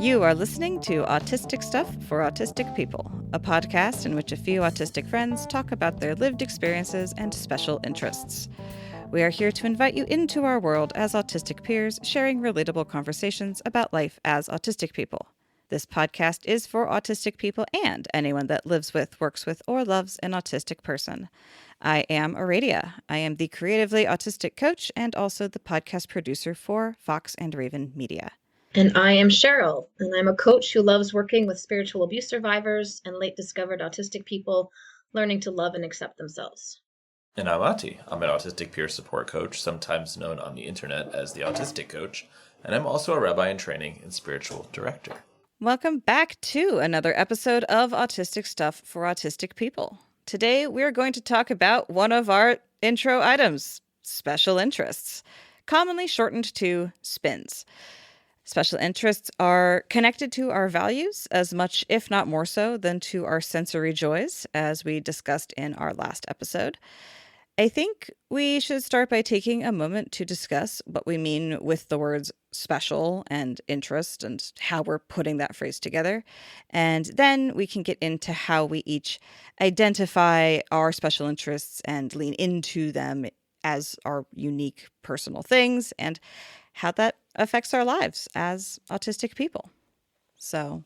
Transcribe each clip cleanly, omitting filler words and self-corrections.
You are listening to Autistic Stuff for Autistic People, a podcast in which a few autistic friends talk about their lived experiences and special interests. We are here to invite you into our world as autistic peers, sharing relatable conversations about life as autistic people. This podcast is for autistic people and anyone that lives with, works with, or loves an autistic person. I am Aradia. I am the creatively autistic coach and also the podcast producer for Fox and Raven Media. And I am Cheryl, and I'm a coach who loves working with spiritual abuse survivors and late discovered autistic people learning to love and accept themselves. And I'm Ati. I'm an autistic peer support coach, sometimes known on the internet as the Autistic Coach, and I'm also a rabbi in training and spiritual director. Welcome back to another episode of Autistic Stuff for Autistic People. Today we're going to talk about one of our intro items, special interests, commonly shortened to SPINs. Special interests are connected to our values as much, if not more so, than to our sensory joys, as we discussed in our last episode. I think we should start by taking a moment to discuss what we mean with the words special and interest and how we're putting that phrase together. And then we can get into how we each identify our special interests and lean into them as our unique personal things and how that affects our lives as autistic people. So,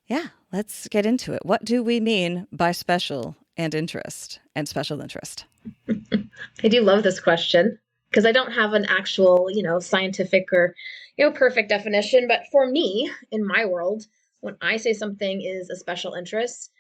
yeah, let's get into it. What do we mean by special and interest and special interest? I do love this question because I don't have an actual, scientific or, perfect definition. But for me, in my world, when I say something is a special interest,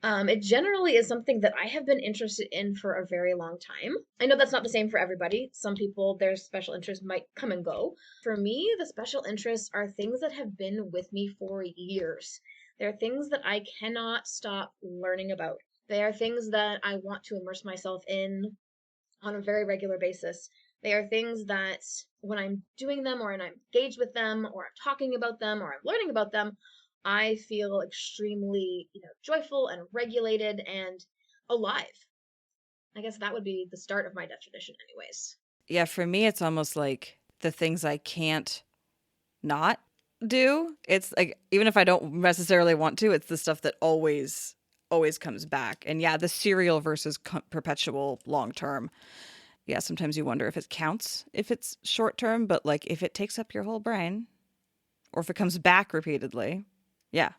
it generally is something that I have been interested in for a very long time. I know that's not the same for everybody. Some people, their special interests might come and go. For me, the special interests are things that have been with me for years. They're things that I cannot stop learning about. They are things that I want to immerse myself in on a very regular basis. They are things that when I'm doing them or I'm engaged with them or I'm talking about them or I'm learning about them, I feel extremely, joyful and regulated and alive. I guess that would be the start of my definition anyways. Yeah, for me, it's almost like the things I can't not do. It's like, even if I don't necessarily want to, it's the stuff that always comes back. And yeah, the serial versus perpetual long term. Yeah, sometimes you wonder if it counts, if it's short term, but like if it takes up your whole brain or if it comes back repeatedly. Yeah.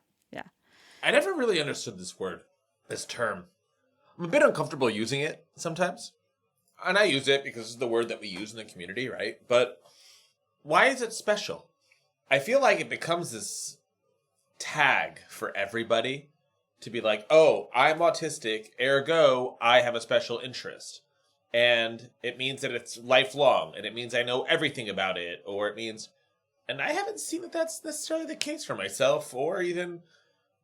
I never really understood this term. I'm a bit uncomfortable using it sometimes. And I use it because it's the word that we use in the community, right? But why is it special? I feel like it becomes this tag for everybody to be like, oh, I'm autistic, ergo, I have a special interest. And it means that it's lifelong, and it means I know everything about it, or it means... And I haven't seen that that's necessarily the case for myself, or even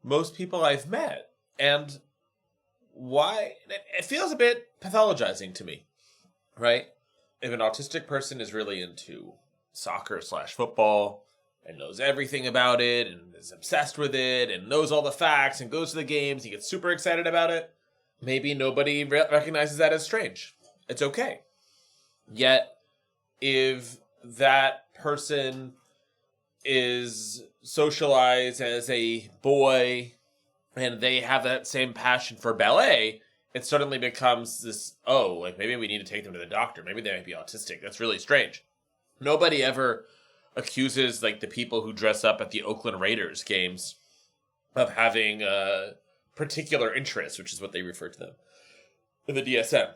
most people I've met. And why? It feels a bit pathologizing to me, right? If an autistic person is really into soccer/football and knows everything about it and is obsessed with it and knows all the facts and goes to the games, he gets super excited about it, maybe nobody recognizes that as strange. It's okay. Yet, if that person is socialized as a boy and they have that same passion for ballet, it suddenly becomes this, maybe we need to take them to the doctor. Maybe they might be autistic. That's really strange. Nobody ever accuses the people who dress up at the Oakland Raiders games of having a particular interest, which is what they refer to them in the DSM.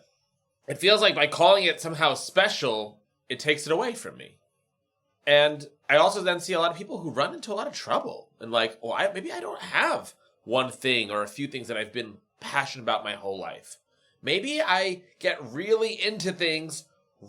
It feels like by calling it somehow special, it takes it away from me. And I also then see a lot of people who run into a lot of trouble. And maybe I don't have one thing or a few things that I've been passionate about my whole life. Maybe I get really into things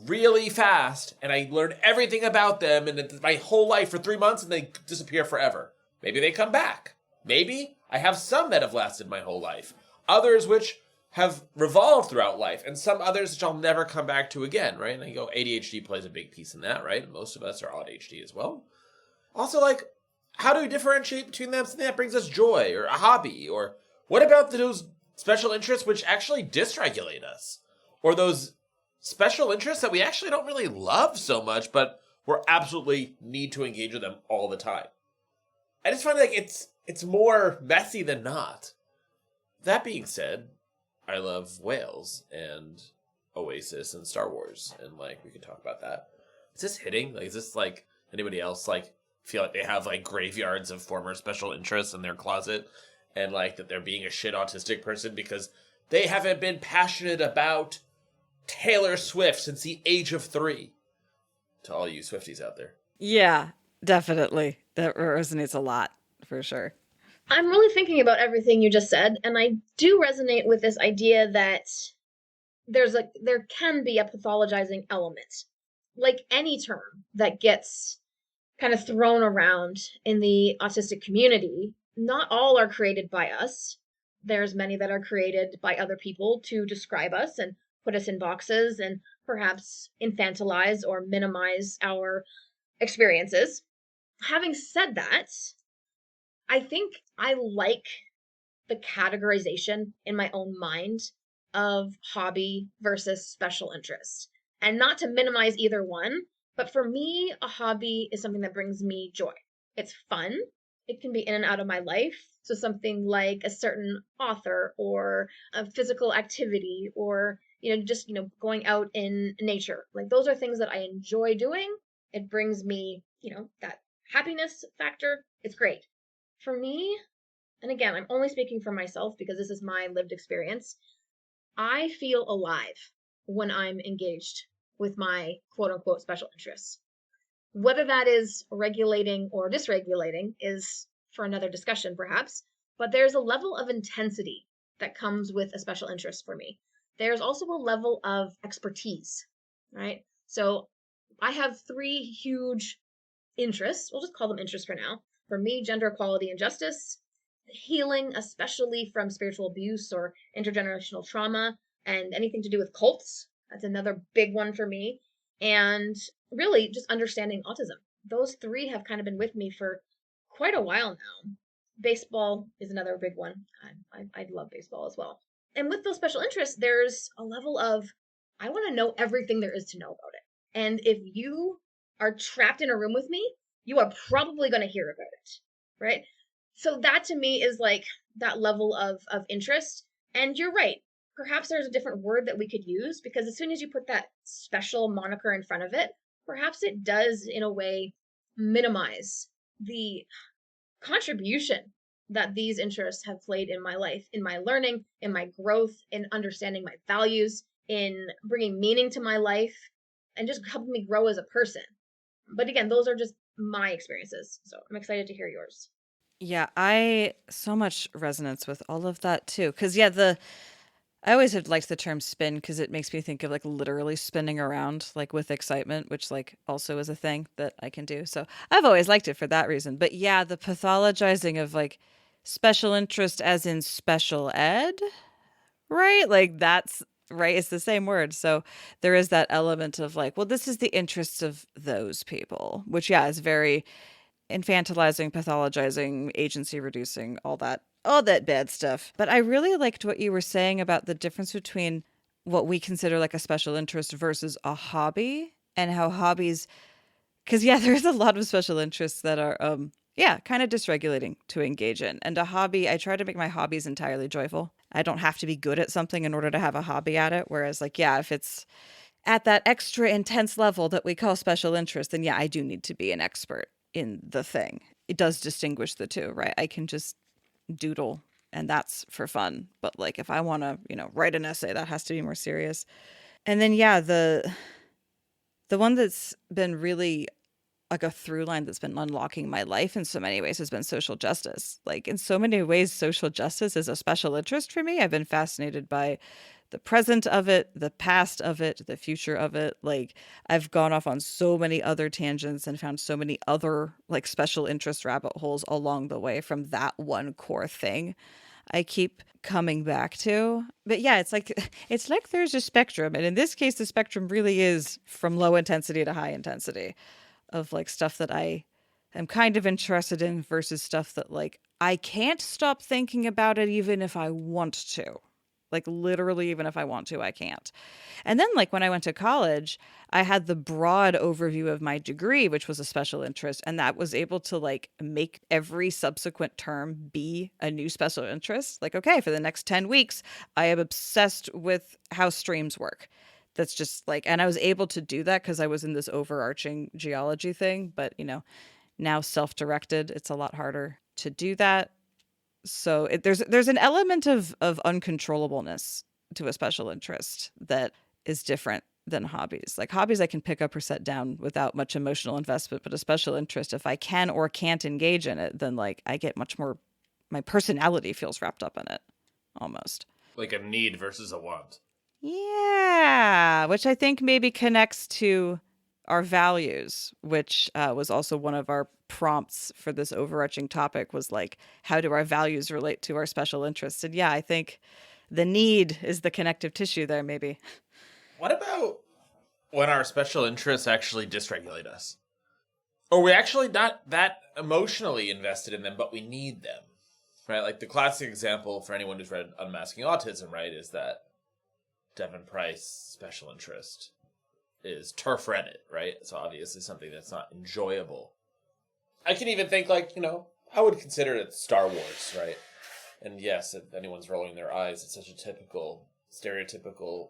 really fast and I learn everything about them and my whole life for 3 months and they disappear forever. Maybe they come back. Maybe I have some that have lasted my whole life. Others which have revolved throughout life, and some others which I'll never come back to again, right? And ADHD plays a big piece in that, right? Most of us are ADHD as well. Also, how do we differentiate between them? Something that brings us joy, or a hobby, or what about those special interests which actually dysregulate us? Or those special interests that we actually don't really love so much, but we absolutely need to engage with them all the time. I just find like it's more messy than not. That being said, I love whales and Oasis and Star Wars, and like we can talk about that. Is this hitting? Like, is this like anybody else like feel like they have like graveyards of former special interests in their closet, and like that they're being a shit autistic person because they haven't been passionate about Taylor Swift since the age of 3? To all you Swifties out there. Yeah, definitely. That resonates a lot for sure. I'm really thinking about everything you just said, and I do resonate with this idea that there can be a pathologizing element. Like any term that gets kind of thrown around in the autistic community, not all are created by us. There's many that are created by other people to describe us and put us in boxes and perhaps infantilize or minimize our experiences. Having said that, I think I like the categorization in my own mind of hobby versus special interest. And not to minimize either one, but for me, a hobby is something that brings me joy. It's fun. It can be in and out of my life. So something like a certain author or a physical activity or, just, going out in nature. Like those are things that I enjoy doing. It brings me, that happiness factor. It's great. For me, and again, I'm only speaking for myself because this is my lived experience, I feel alive when I'm engaged with my quote unquote special interests. Whether that is regulating or dysregulating is for another discussion, perhaps, but there's a level of intensity that comes with a special interest for me. There's also a level of expertise, right? So I have 3 huge interests. We'll just call them interests for now. For me, gender equality and justice, healing, especially from spiritual abuse or intergenerational trauma, and anything to do with cults. That's another big one for me. And really just understanding autism. Those 3 have kind of been with me for quite a while now. Baseball is another big one. I love baseball as well. And with those special interests, there's a level of, I want to know everything there is to know about it. And if you are trapped in a room with me, you are probably going to hear about it, right? So that to me is like that level of interest. And you're right. Perhaps there's a different word that we could use because as soon as you put that special moniker in front of it, perhaps it does in a way minimize the contribution that these interests have played in my life, in my learning, in my growth, in understanding my values, in bringing meaning to my life, and just helping me grow as a person. But again, those are just my experiences. So I'm excited to hear yours. Yeah, I so much resonance with all of that too. Cause yeah, I always have liked the term spin because it makes me think of like literally spinning around like with excitement, which like also is a thing that I can do. So I've always liked it for that reason. But yeah, the pathologizing of like special interest as in special ed, right? Like that's right. It's the same word. So there is that element of like, well, this is the interests of those people, which yeah, is very infantilizing, pathologizing, agency reducing, all that bad stuff. But I really liked what you were saying about the difference between what we consider like a special interest versus a hobby and how hobbies cuz yeah, there's a lot of special interests that are yeah, kind of dysregulating to engage in. And a hobby, I try to make my hobbies entirely joyful. I don't have to be good at something in order to have a hobby at it. Whereas, like, yeah, if it's at that extra intense level that we call special interest, then yeah, I do need to be an expert in the thing. It does distinguish the two, right? I can just doodle and that's for fun. But like if I want to, write an essay, that has to be more serious. And then yeah, the one that's been really like a through line that's been unlocking my life in so many ways has been social justice. Like in so many ways, social justice is a special interest for me. I've been fascinated by the present of it, the past of it, the future of it. Like I've gone off on so many other tangents and found so many other like special interest rabbit holes along the way from that one core thing I keep coming back to. But yeah, it's like there's a spectrum. And in this case, the spectrum really is from low intensity to high intensity of like stuff that I am kind of interested in versus stuff that like I can't stop thinking about it even if I want to. Like literally, even if I want to, I can't. And then like when I went to college, I had the broad overview of my degree, which was a special interest, and that was able to like make every subsequent term be a new special interest. Like, okay, for the next 10 weeks, I am obsessed with how streams work. That's just like, and I was able to do that because I was in this overarching geology thing. But, now self-directed, it's a lot harder to do that. So there's an element of uncontrollableness to a special interest that is different than hobbies. Like hobbies I can pick up or set down without much emotional investment, but a special interest, if I can or can't engage in it, then like I get much more, my personality feels wrapped up in it almost. Like a need versus a want. Yeah, which I think maybe connects to our values, which was also one of our prompts for this overarching topic, was like, how do our values relate to our special interests? And yeah, I think the need is the connective tissue there, maybe. What about when our special interests actually dysregulate us? Or we're actually not that emotionally invested in them, but we need them, right? Like the classic example for anyone who's read Unmasking Autism, right, is that Devin Price special interest is turf Reddit, right? So obviously something that's not enjoyable. I can even think like, I would consider it Star Wars, right? And yes, if anyone's rolling their eyes, it's such a typical, stereotypical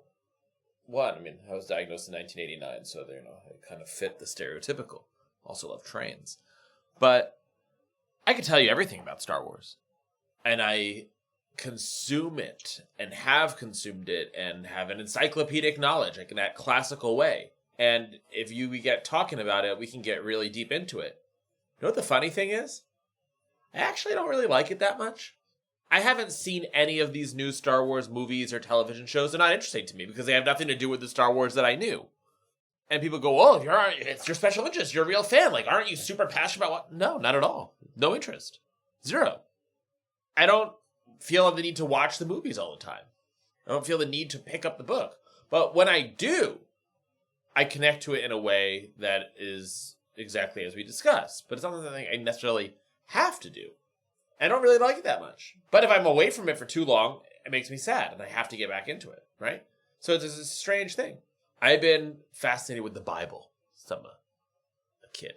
one. I mean, I was diagnosed in 1989, so it kind of fit the stereotypical. Also love trains. But I could tell you everything about Star Wars. And I consume it and have consumed it and have an encyclopedic knowledge, like in that classical way. And if we get talking about it, we can get really deep into it. You know what the funny thing is? I actually don't really like it that much. I haven't seen any of these new Star Wars movies or television shows. They're not interesting to me because they have nothing to do with the Star Wars that I knew. And people go, "Oh, it's your special interest. You're a real fan. Like, aren't you super passionate about what?" No, not at all. No interest. Zero. I don't feel the need to watch the movies all the time. I don't feel the need to pick up the book. But when I do, I connect to it in a way that is exactly as we discussed. But it's not something I necessarily have to do. I don't really like it that much. But if I'm away from it for too long, it makes me sad, and I have to get back into it, right? So it's a strange thing. I've been fascinated with the Bible since I'm a kid.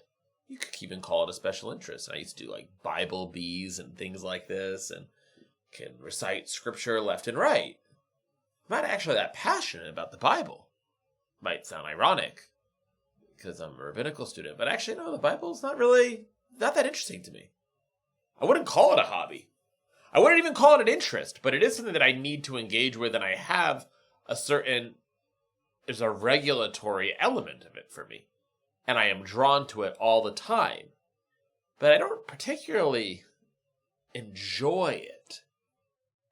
You could even call it a special interest. And I used to do like Bible bees and things like this, and can recite scripture left and right. I'm not actually that passionate about the Bible. Might sound ironic because I'm a rabbinical student, but actually, no, the Bible's not that interesting to me. I wouldn't call it a hobby. I wouldn't even call it an interest, but it is something that I need to engage with, and I have there's a regulatory element of it for me, and I am drawn to it all the time, but I don't particularly enjoy it.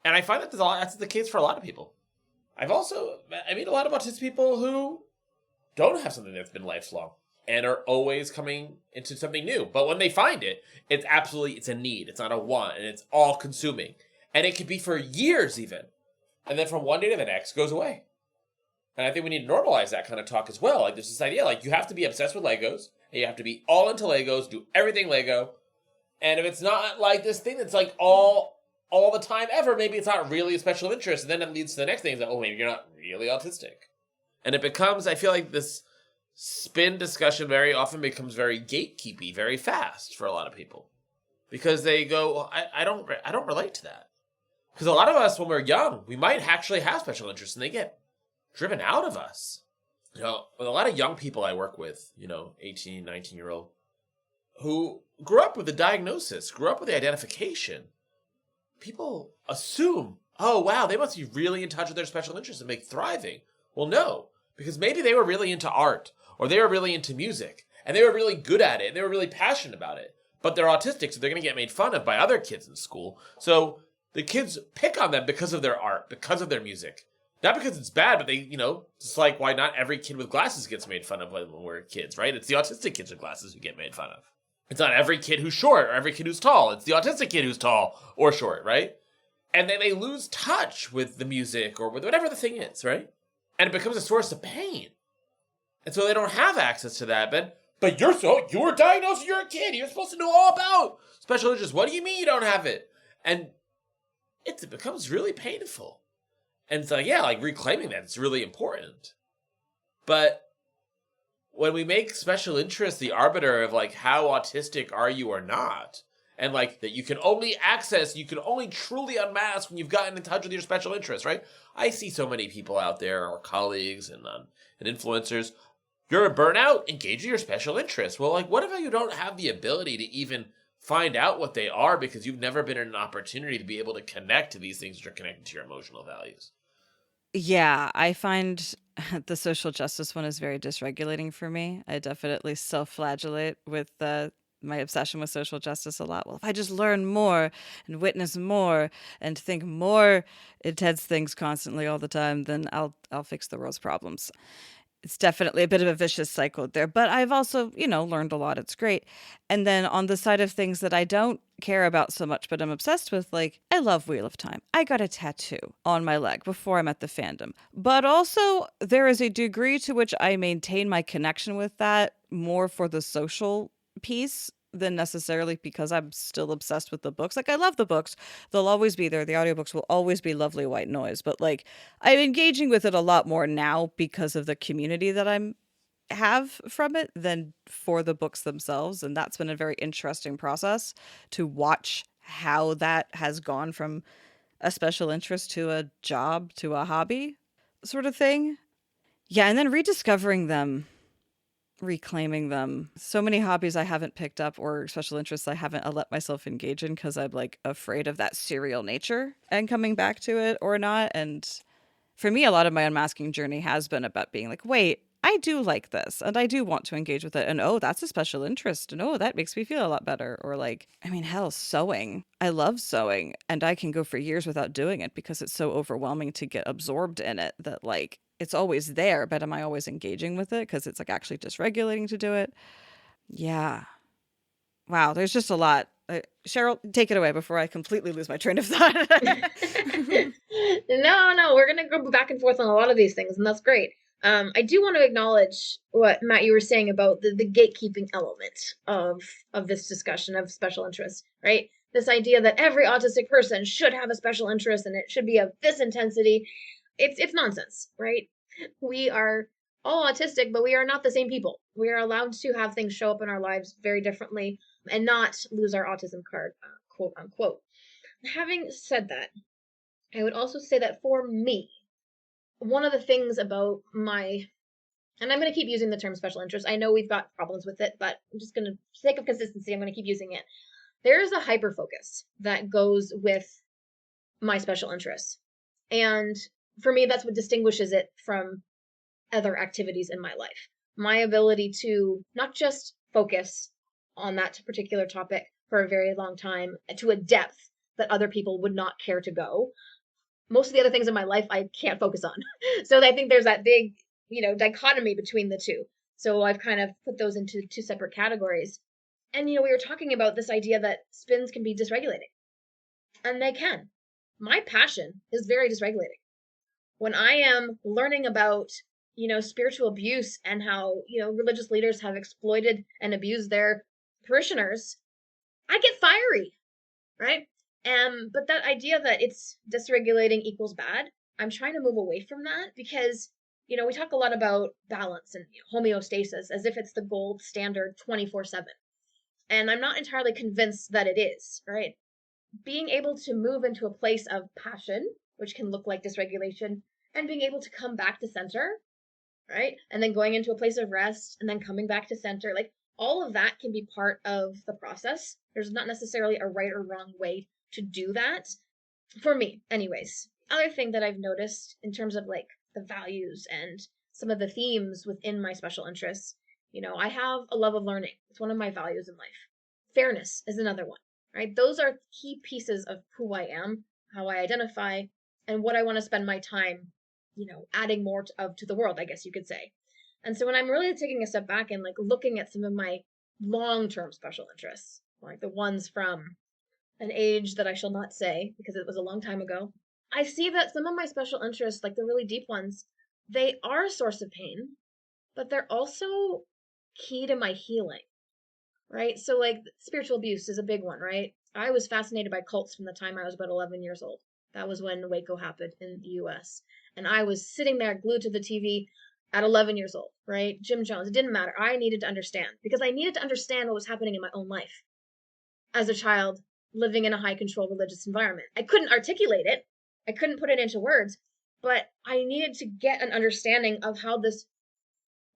And I find that that's the case for a lot of people. I meet a lot of autistic people who don't have something that's been lifelong and are always coming into something new. But when they find it, it's a need. It's not a want, and it's all consuming. And it could be for years even. And then from one day to the next goes away. And I think we need to normalize that kind of talk as well. Like there's this idea, like you have to be obsessed with Legos, and you have to be all into Legos, do everything Lego. And if it's not like this thing that's like all the time ever, maybe it's not really a special interest. And then it leads to the next thing, is that, oh, maybe you're not really autistic. And it becomes, I feel like this spin discussion very often becomes very gatekeepy, very fast for a lot of people. Because they go, well, I don't relate to that. Because a lot of us, when we're young, we might actually have special interests, and they get driven out of us. With a lot of young people I work with, 18, 19-year-old, who grew up with the diagnosis, grew up with the identification, people assume, oh, wow, they must be really in touch with their special interests and make thriving. Well, no, because maybe they were really into art, or they were really into music, and they were really good at it, and they were really passionate about it. But they're autistic, so they're going to get made fun of by other kids in school. So the kids pick on them because of their art, because of their music. Not because it's bad, but they, it's like why not every kid with glasses gets made fun of when we're kids, right? It's the autistic kids with glasses who get made fun of. It's not every kid who's short or every kid who's tall. It's the autistic kid who's tall or short, right? And then they lose touch with the music or with whatever the thing is, right? And it becomes a source of pain. And so they don't have access to that. But you were diagnosed, you're a kid. You're supposed to know all about special interests. What do you mean you don't have it? And it becomes really painful. And so, yeah, like reclaiming that, it's really important. But when we make special interest the arbiter of like how autistic are you or not, and like that you can only access, you can only truly unmask when you've gotten in touch with your special interest, right? I see so many people out there, our colleagues and influencers. You're a burnout, engage in your special interests. Well, like, what if you don't have the ability to even find out what they are because you've never been in an opportunity to be able to connect to these things that are connected to your emotional values? Yeah, I find the social justice one is very dysregulating for me. I definitely self-flagellate with my obsession with social justice a lot. Well, if I just learn more and witness more and think more intense things constantly all the time, then I'll fix the world's problems. It's definitely a bit of a vicious cycle there, but I've also, learned a lot. It's great. And then on the side of things that I don't care about so much, but I'm obsessed with, like, I love Wheel of Time. I got a tattoo on my leg before I met the fandom. But also, there is a degree to which I maintain my connection with that more for the social piece than necessarily because I'm still obsessed with the books. Like, I love the books. They'll always be there. The audiobooks will always be lovely white noise. But, like, I'm engaging with it a lot more now because of the community that I'm have from it than for the books themselves. And that's been a very interesting process to watch how that has gone from a special interest to a job to a hobby sort of thing. Yeah, and then rediscovering them, reclaiming them. So many hobbies I haven't picked up or special interests I haven't let myself engage in because I'm like afraid of that serial nature and coming back to it or not. And for me, a lot of my unmasking journey has been about being like, wait, I do like this and I do want to engage with it. And oh, that's a special interest. And oh, that makes me feel a lot better. Or like, I mean, hell, sewing. I love sewing and I can go for years without doing it because it's so overwhelming to get absorbed in it that like it's always there. But am I always engaging with it? Because it's like actually dysregulating to do it. Yeah. Wow. There's just a lot. Cheryl, take it away before I completely lose my train of thought. No, we're gonna go back and forth on a lot of these things, and that's great. I do want to acknowledge what Matt you were saying about the gatekeeping element of this discussion of special interest, right? This idea that every autistic person should have a special interest and it should be of this intensity. It's nonsense, right? We are all autistic, but we are not the same people. We are allowed to have things show up in our lives very differently and not lose our autism card, quote unquote. Having said that, I would also say that for me, one of the things about my, and I'm going to keep using the term special interest. I know we've got problems with it, but I'm just going to, for sake of consistency, I'm going to keep using it. There is a hyper focus that goes with my special interests. And for me, that's what distinguishes it from other activities in my life. My ability to not just focus on that particular topic for a very long time to a depth that other people would not care to go. Most of the other things in my life I can't focus on. So I think there's that big, dichotomy between the two. So I've kind of put those into two separate categories. And we were talking about this idea that spins can be dysregulating. And they can. My passion is very dysregulating. When I am learning about, spiritual abuse and how, religious leaders have exploited and abused their parishioners, I get fiery, right? But that idea that it's dysregulating equals bad, I'm trying to move away from that because, we talk a lot about balance and homeostasis as if it's the gold standard 24/7. And I'm not entirely convinced that it is, right? Being able to move into a place of passion, which can look like dysregulation, and being able to come back to center, right? And then going into a place of rest and then coming back to center, like all of that can be part of the process. There's not necessarily a right or wrong way to do that for me anyways. Other thing that I've noticed in terms of like the values and some of the themes within my special interests, I have a love of learning. It's one of my values in life. Fairness is another one, right? Those are key pieces of who I am, how I identify, and what I want to spend my time, adding more to the world, I guess you could say. And so when I'm really taking a step back and like looking at some of my long-term special interests, like the ones from an age that I shall not say because it was a long time ago, I see that some of my special interests, like the really deep ones, they are a source of pain, but they're also key to my healing, right? So, like, spiritual abuse is a big one, right? I was fascinated by cults from the time I was about 11 years old. That was when Waco happened in the US. And I was sitting there glued to the TV at 11 years old, right? Jim Jones, it didn't matter. I needed to understand because I needed to understand what was happening in my own life as a child living in a high control religious environment. I couldn't articulate it, I couldn't put it into words, but I needed to get an understanding of how this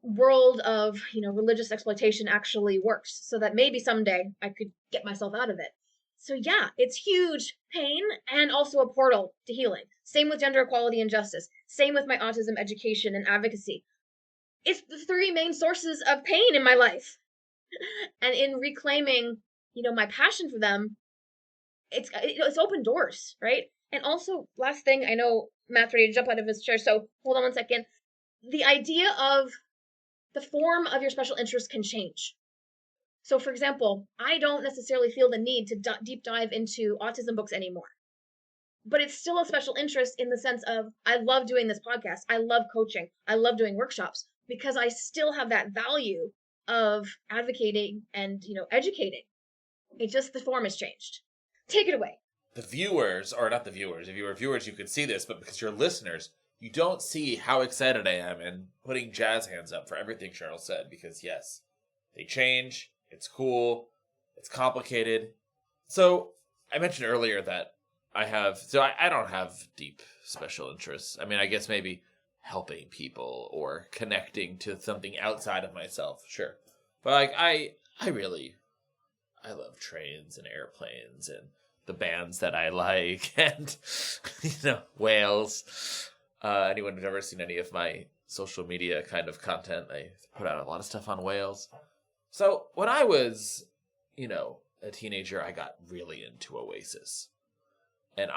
world of, religious exploitation actually works so that maybe someday I could get myself out of it. So yeah, it's huge pain and also a portal to healing. Same with gender equality and justice. Same with my autism education and advocacy. It's the three main sources of pain in my life. And in reclaiming, my passion for them, it's open doors, right? And also, last thing, I know Matt's ready to jump out of his chair, so hold on one second. The idea of the form of your special interest can change. So, for example, I don't necessarily feel the need to deep dive into autism books anymore. But it's still a special interest in the sense of I love doing this podcast. I love coaching. I love doing workshops because I still have that value of advocating and, educating. It's just the form has changed. Take it away. The viewers, or not the viewers, if you were viewers, you could see this, but because you're listeners, you don't see how excited I am and putting jazz hands up for everything Cheryl said, because yes, they change, it's cool, it's complicated. So, I mentioned earlier that I don't have deep special interests. I mean, I guess maybe helping people or connecting to something outside of myself, sure. But like, I love trains and airplanes and the bands that I like and, whales. Anyone who's ever seen any of my social media kind of content, I put out a lot of stuff on whales. So when I was, a teenager, I got really into Oasis. And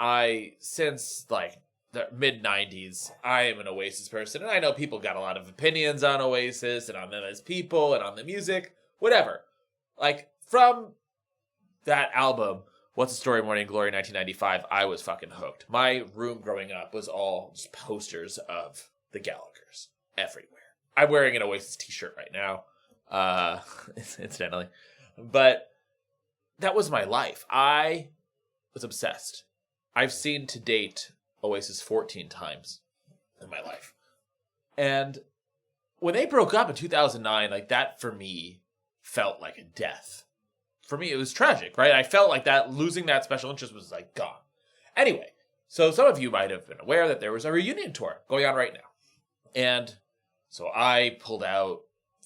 since like the mid-90s, I am an Oasis person. And I know people got a lot of opinions on Oasis and on them as people and on the music, whatever. Like, from that album, What's the Story, Morning Glory, 1995, I was fucking hooked. My room growing up was all just posters of the Gallaghers everywhere. I'm wearing an Oasis t-shirt right now, incidentally. But that was my life. I was obsessed. I've seen to date Oasis 14 times in my life. And when they broke up in 2009, like, that for me felt like a death. For me, it was tragic, right? I felt like that losing that special interest was like gone. Anyway, so some of you might have been aware that there was a reunion tour going on right now. And so I pulled out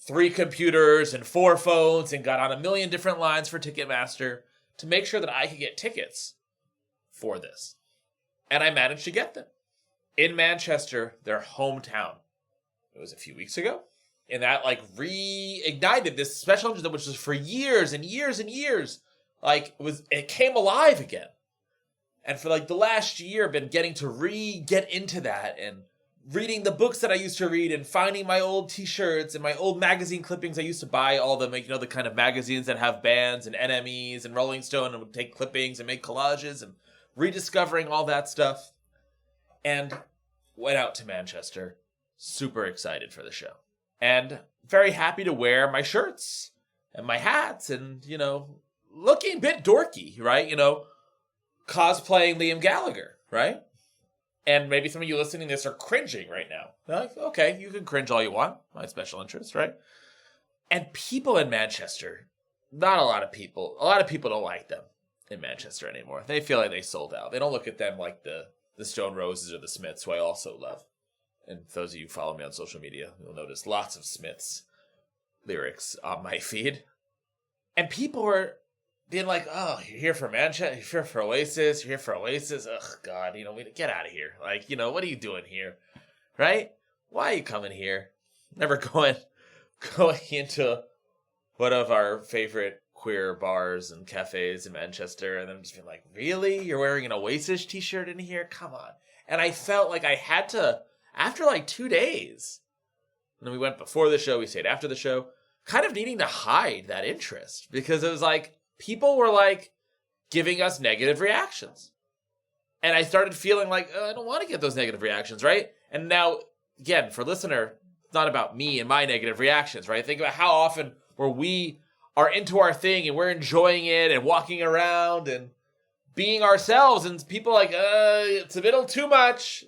3 computers and 4 phones and got on a million different lines for Ticketmaster to make sure that I could get tickets for this. And I managed to get them in Manchester, their hometown. It was a few weeks ago. And that, like, reignited this special interest, which was for years and years and years. Like, it came alive again. And for, like, the last year, I've been getting to get into that and reading the books that I used to read and finding my old t-shirts and my old magazine clippings. I used to buy all the, the kind of magazines that have bands and NMEs and Rolling Stone, and would take clippings and make collages and rediscovering all that stuff. And went out to Manchester, super excited for the show. And very happy to wear my shirts and my hats and, looking a bit dorky, right? Cosplaying Liam Gallagher, right? And maybe some of you listening to this are cringing right now. They're like, okay, you can cringe all you want. My special interest, right? And people in Manchester, not a lot of people don't like them in Manchester anymore. They feel like they sold out. They don't look at them like the Stone Roses or the Smiths, who I also love. And those of you who follow me on social media, you'll notice lots of Smiths lyrics on my feed. And people are being like, oh, you're here for Manchester? You're here for Oasis? You're here for Oasis? Ugh, God, get out of here. Like, what are you doing here? Right? Why are you coming here? Never going into one of our favorite queer bars and cafes in Manchester, and then just being like, really? You're wearing an Oasis t-shirt in here? Come on. And I felt like I had to, after like 2 days, and then we went before the show, we stayed after the show, kind of needing to hide that interest, because it was like, people were like giving us negative reactions. And I started feeling like, I don't want to get those negative reactions, right? And now, again, for listener, it's not about me and my negative reactions, right? Think about how often where we are into our thing and we're enjoying it and walking around and being ourselves, and people like, it's a little too much,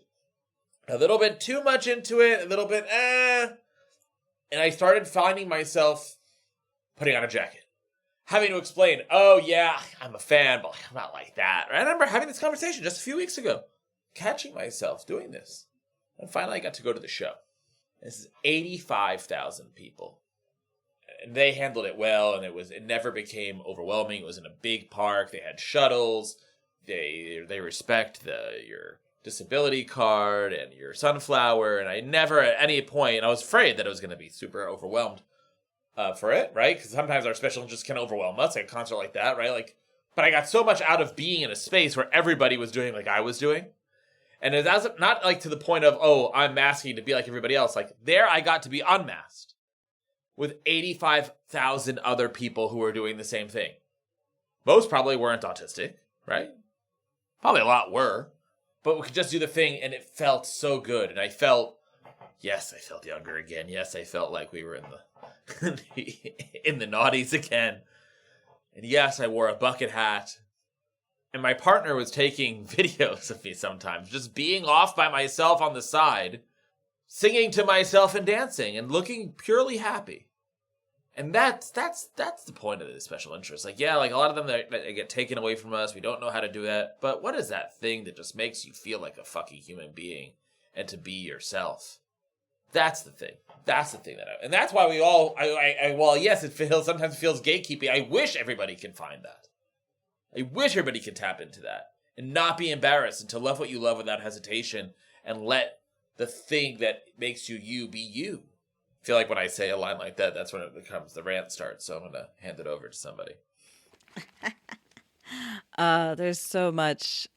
a little bit too much into it, a little bit, And I started finding myself putting on a jacket, having to explain, oh yeah, I'm a fan, but I'm not like that. I remember having this conversation just a few weeks ago, catching myself doing this. And finally I got to go to the show. This is 85,000 people. And they handled it well, and it never became overwhelming. It was in a big park. They had shuttles. They respect your disability card and your sunflower. And I never at any point, and I was afraid that I was going to be super overwhelmed for it, right? Because sometimes our special interests can overwhelm us, like a concert like that, right? Like, but I got so much out of being in a space where everybody was doing like I was doing. And it was not like to the point of, oh, I'm masking to be like everybody else. Like there I got to be unmasked with 85,000 other people who were doing the same thing. Most probably weren't autistic, right? Probably a lot were. But we could just do the thing, and it felt so good. And I felt younger again. Yes, I felt like we were in the naughties again. And yes, I wore a bucket hat. And my partner was taking videos of me sometimes, just being off by myself on the side, singing to myself and dancing and looking purely happy. And that's the point of the special interest. Like, yeah, like a lot of them that get taken away from us. We don't know how to do that. But what is that thing that just makes you feel like a fucking human being and to be yourself? That's the thing. That's the thing and that's why we all, well, yes, sometimes feels gatekeeping. I wish everybody can find that. I wish everybody could tap into that and not be embarrassed and to love what you love without hesitation and let the thing that makes you be you. I feel like when I say a line like that, that's when it becomes the rant starts. So I'm going to hand it over to somebody. There's so much.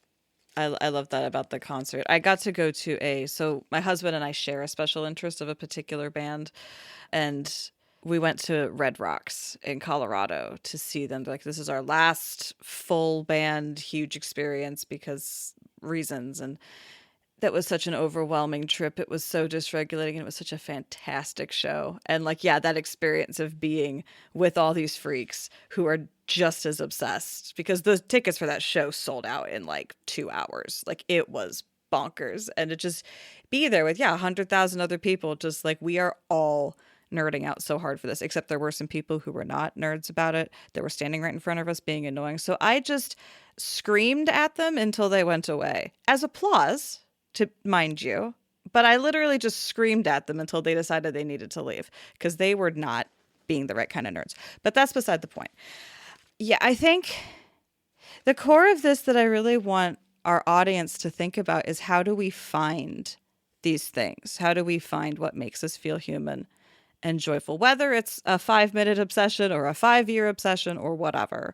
I love that about the concert. I got to go to so my husband and I share a special interest of a particular band, and we went to Red Rocks in Colorado to see them. Like, this is our last full band, huge experience because reasons. And that was such an overwhelming trip. It was so dysregulating, and it was such a fantastic show. And like, yeah, that experience of being with all these freaks who are just as obsessed, because the tickets for that show sold out in like 2 hours. Like, it was bonkers. And to just be there with 100,000 other people, just like, we are all nerding out so hard for this, except there were some people who were not nerds about it that were standing right in front of us being annoying. So I just screamed at them until they went away as applause, to mind you, but I literally just screamed at them until they decided they needed to leave because they were not being the right kind of nerds. But that's beside the point. Yeah, I think the core of this that I really want our audience to think about is, how do we find these things? How do we find what makes us feel human and joyful, whether it's a 5-minute obsession or a 5-year obsession or whatever?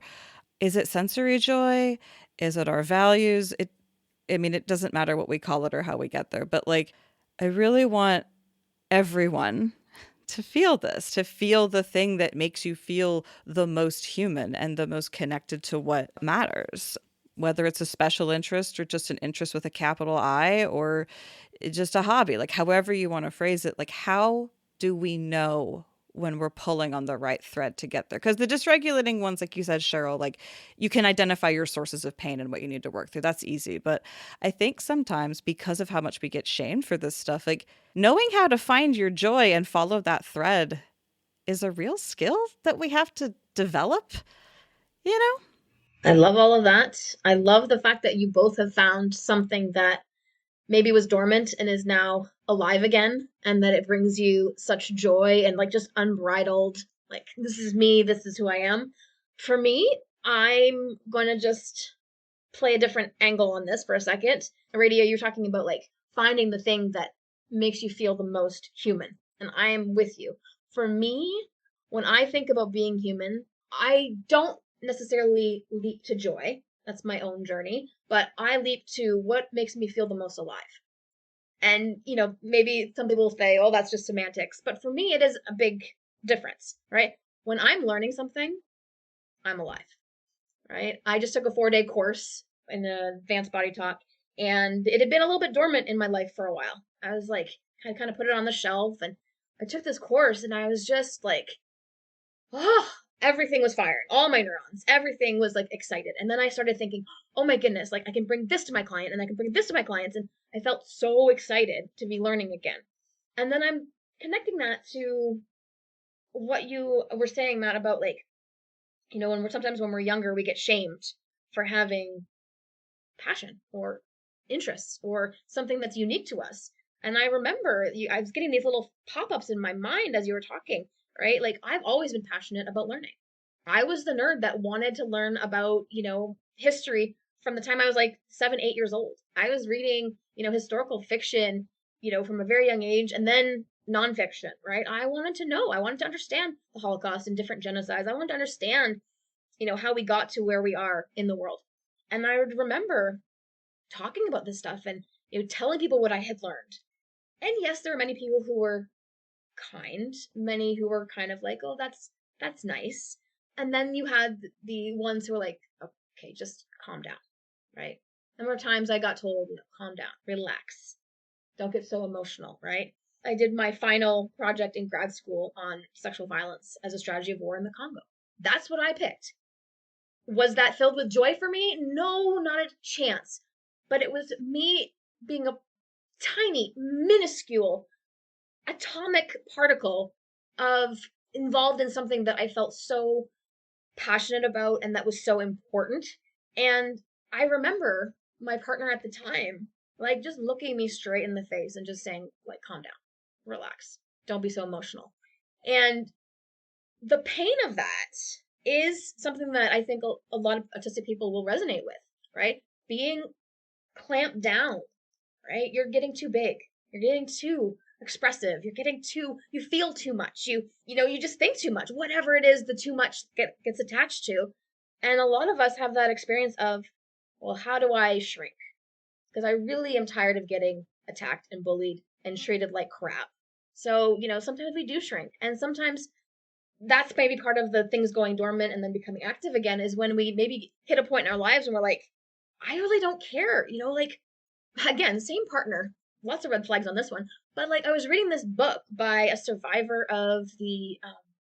Is it sensory joy? Is it our values? It doesn't matter what we call it or how we get there, but like, I really want everyone to feel this, to feel the thing that makes you feel the most human and the most connected to what matters, whether it's a special interest or just an interest with a capital I, or just a hobby, like however you want to phrase it. Like, how do we know when we're pulling on the right thread to get there? Because the dysregulating ones, like you said, Cheryl, like, you can identify your sources of pain and what you need to work through. That's easy. But I think sometimes, because of how much we get shamed for this stuff, like, knowing how to find your joy and follow that thread is a real skill that we have to develop, you know? I love all of that. I love the fact that you both have found something that maybe was dormant and is now alive again, and that it brings you such joy and like just unbridled, like, this is me, this is who I am. For me, I'm going to just play a different angle on this for a second. Aradia, you're talking about like finding the thing that makes you feel the most human, and I am with you. For me, when I think about being human, I don't necessarily leap to joy. That's my own journey, but I leap to what makes me feel the most alive. And, maybe some people will say, oh, that's just semantics. But for me, it is a big difference, right? When I'm learning something, I'm alive, right? I just took a 4-day course in advanced body talk, and it had been a little bit dormant in my life for a while. I was like, I kind of put it on the shelf, and I took this course, and I was just like, oh, everything was firing, all my neurons, everything was like excited. And then I started thinking, oh my goodness, like I can bring this to my client and I can bring this to my clients. And I felt so excited to be learning again. And then I'm connecting that to what you were saying, Matt, about like, sometimes when we're younger, we get shamed for having passion or interests or something that's unique to us. And I remember I was getting these little pop-ups in my mind as you were talking, right? Like I've always been passionate about learning. I was the nerd that wanted to learn about, history from the time I was like 7, 8 years old. I was reading, historical fiction, from a very young age, and then nonfiction, right? I wanted to know. I wanted to understand the Holocaust and different genocides. I wanted to understand, how we got to where we are in the world. And I would remember talking about this stuff and, telling people what I had learned. And yes, there are many people who were kind, many who were kind of like, oh, that's nice. And then you had the ones who were like, okay, just calm down, right? There were times I got told, calm down, relax, don't get so emotional, right? I did my final project in grad school on sexual violence as a strategy of war in the Congo. That's what I picked. Was that filled with joy for me? No, not a chance. But it was me being a tiny, minuscule, atomic particle of involved in something that I felt so passionate about and that was so important. And I remember my partner at the time, like just looking me straight in the face and just saying, like, calm down, relax, don't be so emotional. And the pain of that is something that I think a lot of autistic people will resonate with, right? Being clamped down, right? You're getting too big. You're getting too expressive. You feel too much. You just think too much. Whatever it is, the too much gets attached to. And a lot of us have that experience of, well, how do I shrink? Because I really am tired of getting attacked and bullied and treated like crap. So, sometimes we do shrink. And sometimes that's maybe part of the things going dormant and then becoming active again is when we maybe hit a point in our lives and we're like, I really don't care, like, again, same partner, lots of red flags on this one, but like I was reading this book by a survivor of the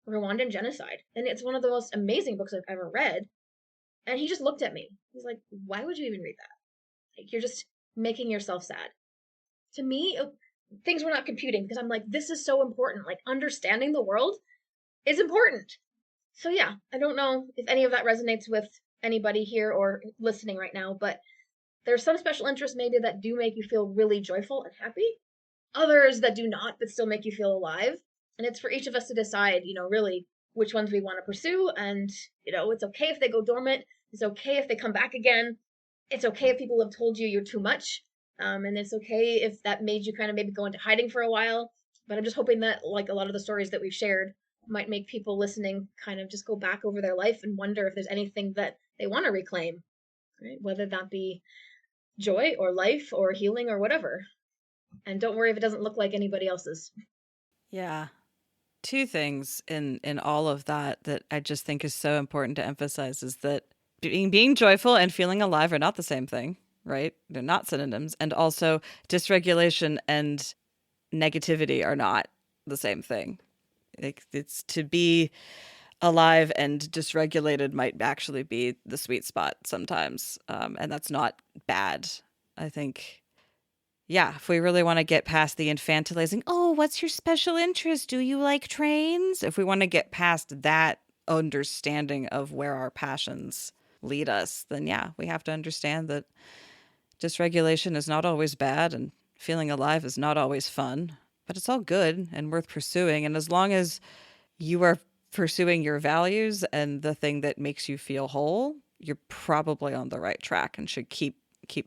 Rwandan genocide, and it's one of the most amazing books I've ever read. And he just looked at me. He's like, why would you even read that? Like, you're just making yourself sad. To me, things were not computing because I'm like, this is so important. Like, understanding the world is important. So yeah, I don't know if any of that resonates with anybody here or listening right now, but there's some special interests maybe that do make you feel really joyful and happy. Others that do not, but still make you feel alive. And it's for each of us to decide, really which ones we want to pursue. And, it's okay if they go dormant. It's okay if they come back again. It's okay if people have told you you're too much. And it's okay if that made you kind of maybe go into hiding for a while. But I'm just hoping that, like a lot of the stories that we've shared, might make people listening kind of just go back over their life and wonder if there's anything that they want to reclaim, right? Whether that be joy or life or healing or whatever. And don't worry if it doesn't look like anybody else's. Yeah. Two things in all of that I just think is so important to emphasize is that being joyful and feeling alive are not the same thing, right? They're not synonyms. And also dysregulation and negativity are not the same thing. It's to be alive and dysregulated might actually be the sweet spot sometimes. And that's not bad. I think, yeah, if we really want to get past the infantilizing, oh, what's your special interest? Do you like trains? If we want to get past that understanding of where our passions lead us, then yeah, we have to understand that dysregulation is not always bad and feeling alive is not always fun, but it's all good and worth pursuing. And as long as you are pursuing your values and the thing that makes you feel whole, you're probably on the right track and should keep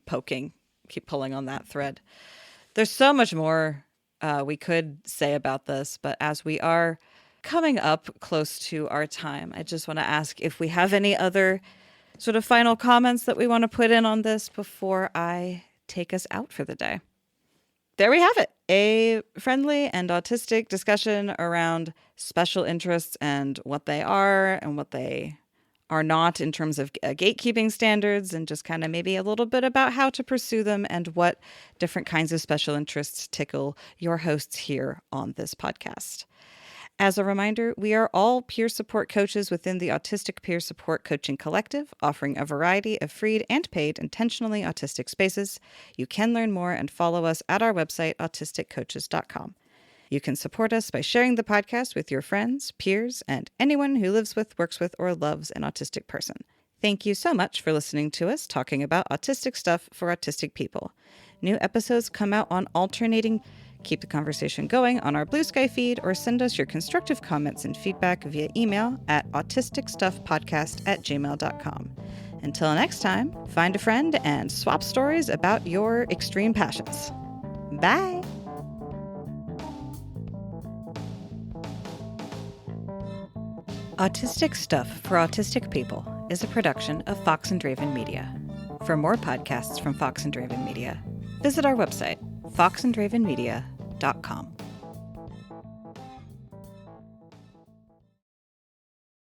poking, keep pulling on that thread. There's so much more we could say about this, but as we are coming up close to our time, I just want to ask if we have any other sort of final comments that we want to put in on this before I take us out for the day. There we have it. A friendly and autistic discussion around special interests and what they are and what they are not in terms of gatekeeping standards, and just kind of maybe a little bit about how to pursue them and what different kinds of special interests tickle your hosts here on this podcast. As a reminder, we are all peer support coaches within the Autistic Peer Support Coaching Collective, offering a variety of free and paid intentionally autistic spaces. You can learn more and follow us at our website, autisticcoaches.com. You can support us by sharing the podcast with your friends, peers, and anyone who lives with, works with, or loves an autistic person. Thank you so much for listening to us talking about autistic stuff for autistic people. New episodes come out on alternating. Keep the conversation going on our Blue Sky feed or send us your constructive comments and feedback via email at autisticstuffpodcast@gmail.com. Until next time, find a friend and swap stories about your extreme passions. Bye! Autistic Stuff for Autistic People is a production of Fox and Draven Media. For more podcasts from Fox and Draven Media, visit our website, foxanddravenmedia.com.